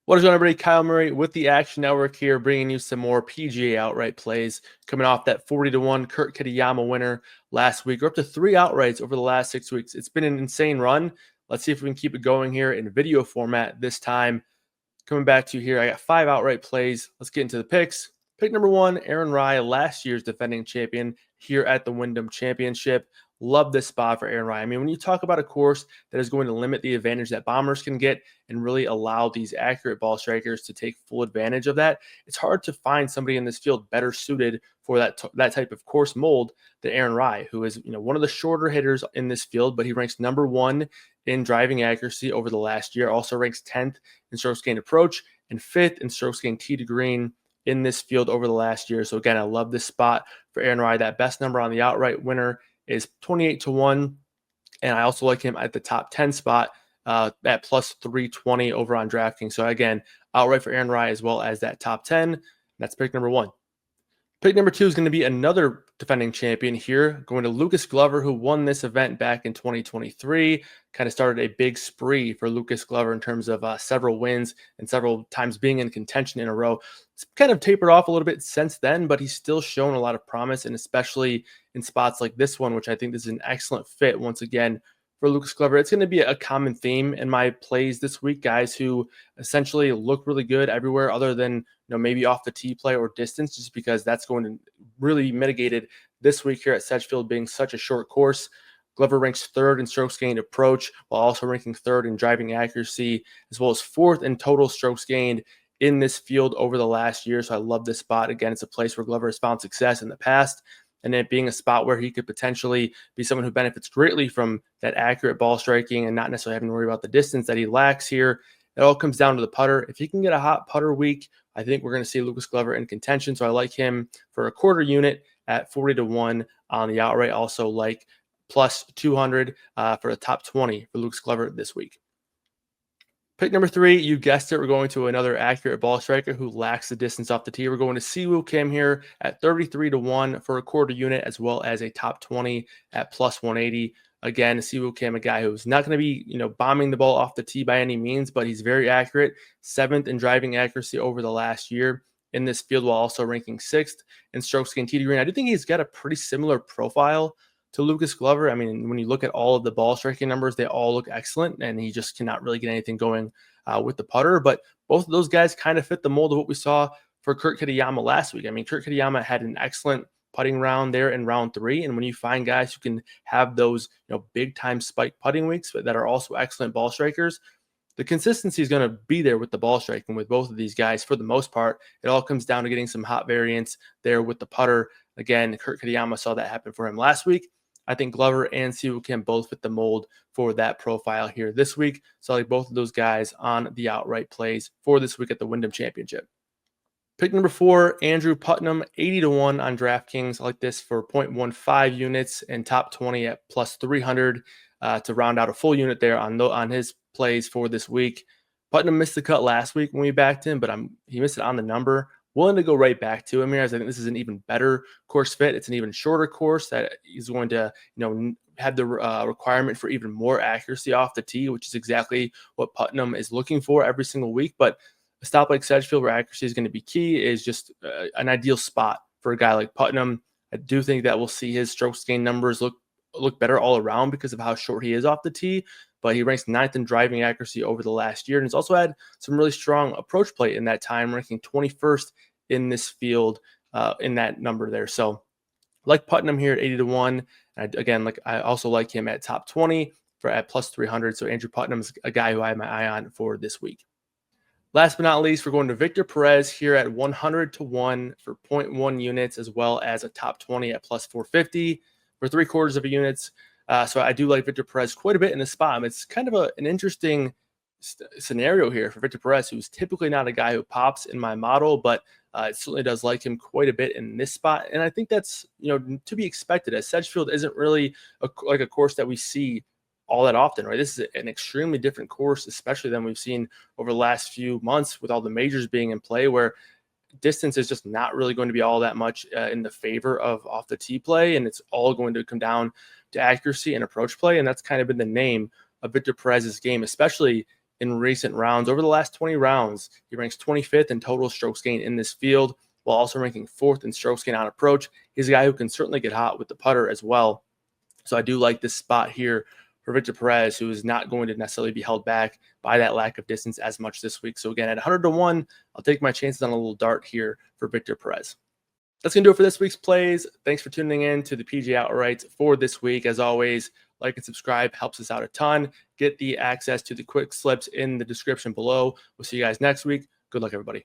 What is going on, everybody? Kyle Murray with the Action Network here, bringing you some more PGA outright plays. Coming off that 40-1 Kurt Kitayama winner last week. We're up to 3 outrights over the last 6 weeks. It's been an insane run. Let's see if we can keep it going here in video format this time. Coming back to you here, I got 5 outright plays. Let's get into the picks. Pick number 1, Aaron Rai, last year's defending champion here at the Wyndham Championship. Love this spot for Aaron Rai. I mean, when you talk about a course that is going to limit the advantage that bombers can get and really allow these accurate ball strikers to take full advantage of that, it's hard to find somebody in this field better suited for that type of course mold than Aaron Rai, who is one of the shorter hitters in this field, but he ranks number 1 in driving accuracy over the last year. Also ranks 10th in strokes gained approach and 5th in strokes gained tee to green in this field over the last year. So again, I love this spot for Aaron Rai. That best number on the outright winner is 28-1, and I also like him at the top 10 spot at plus 320 over on DraftKings. So again, outright for Aaron Rai as well as that top 10. That's pick number 1. Pick number 2 is going to be another defending champion here, going to Lucas Glover, who won this event back in 2023. Kind of started a big spree for Lucas Glover in terms of several wins and several times being in contention in a row. It's kind of tapered off a little bit since then, but he's still shown a lot of promise, and especially in spots like this one, which I think this is an excellent fit once again for Lucas Glover. It's going to be a common theme in my plays this week, guys who essentially look really good everywhere other than maybe off the tee play or distance, just because that's going to really mitigated this week here at Sedgefield being such a short course. Glover ranks 3rd in strokes gained approach, while also ranking 3rd in driving accuracy, as well as 4th in total strokes gained in this field over the last year. So I love this spot. Again, it's a place where Glover has found success in the past, and it being a spot where he could potentially be someone who benefits greatly from that accurate ball striking and not necessarily having to worry about the distance that he lacks here. It all comes down to the putter. If he can get a hot putter week, I think we're going to see Lucas Glover in contention. So I like him for a quarter unit at 40-1 on the outright. Also like plus 200 for the top 20 for Lucas Glover this week. Pick number 3, you guessed it, we're going to another accurate ball striker who lacks the distance off the tee. We're going to Siwoo Kim here at 33-1 for a quarter unit, as well as a top 20 at plus 180. Again, Siwoo Kim, a guy who's not going to be, bombing the ball off the tee by any means, but he's very accurate. 7th in driving accuracy over the last year in this field, while also ranking 6th in strokes gained tee to green. I do think he's got a pretty similar profile to Lucas Glover. I mean, when you look at all of the ball striking numbers, they all look excellent, and he just cannot really get anything going with the putter. But both of those guys kind of fit the mold of what we saw for Kurt Kitayama last week. I mean, Kurt Kitayama had an excellent putting round there in round 3, and when you find guys who can have those big time spike putting weeks that are also excellent ball strikers, the consistency is going to be there with the ball striking with both of these guys for the most part. It all comes down to getting some hot variance there with the putter. Again, Kurt Kitayama saw that happen for him last week. I think Glover and Siwoo Kim both fit the mold for that profile here this week. So I like both of those guys on the outright plays for this week at the Wyndham Championship. Pick number 4, Andrew Putnam, 80-1 on DraftKings. I like this for 0.15 units and top 20 at plus 300 to round out a full unit there on his plays for this week. Putnam missed the cut last week when we backed him, but he missed it on the number. Willing to go right back to him here, as I think this is an even better course fit. It's an even shorter course that is going to, have the requirement for even more accuracy off the tee, which is exactly what Putnam is looking for every single week. But a stop like Sedgefield, where accuracy is going to be key, is just an ideal spot for a guy like Putnam. I do think that we'll see his strokes gain numbers look better all around because of how short he is off the tee. But he ranks 9th in driving accuracy over the last year, and he's also had some really strong approach play in that time, ranking 21st in this field in that number there. So like Putnam here at 80-1. And again, I also like him at top 20 at plus 300. So Andrew Putnam is a guy who I have my eye on for this week. Last but not least, we're going to Victor Perez here at 100-1 for 0.1 units, as well as a top 20 at plus 450 for 3/4 of a units. So I do like Victor Perez quite a bit in this spot. It's kind of an interesting scenario here for Victor Perez, who's typically not a guy who pops in my model, but it certainly does like him quite a bit in this spot. And I think that's, to be expected, as Sedgefield isn't really like a course that we see all that often, right? This is an extremely different course, especially than we've seen over the last few months with all the majors being in play, where distance is just not really going to be all that much in the favor of off the tee play. And it's all going to come down to accuracy and approach play. And that's kind of been the name of Victor Perez's game, especially in recent rounds. Over the last 20 rounds, he ranks 25th in total strokes gained in this field, while also ranking 4th in strokes gained on approach. He's a guy who can certainly get hot with the putter as well. So I do like this spot here for Victor Perez, who is not going to necessarily be held back by that lack of distance as much this week. So again, at 100 to 1, I'll take my chances on a little dart here for Victor Perez. That's going to do it for this week's plays. Thanks for tuning in to the PGA Outrights for this week. As always, like and subscribe helps us out a ton. Get the access to the quick slips in the description below. We'll see you guys next week. Good luck, everybody.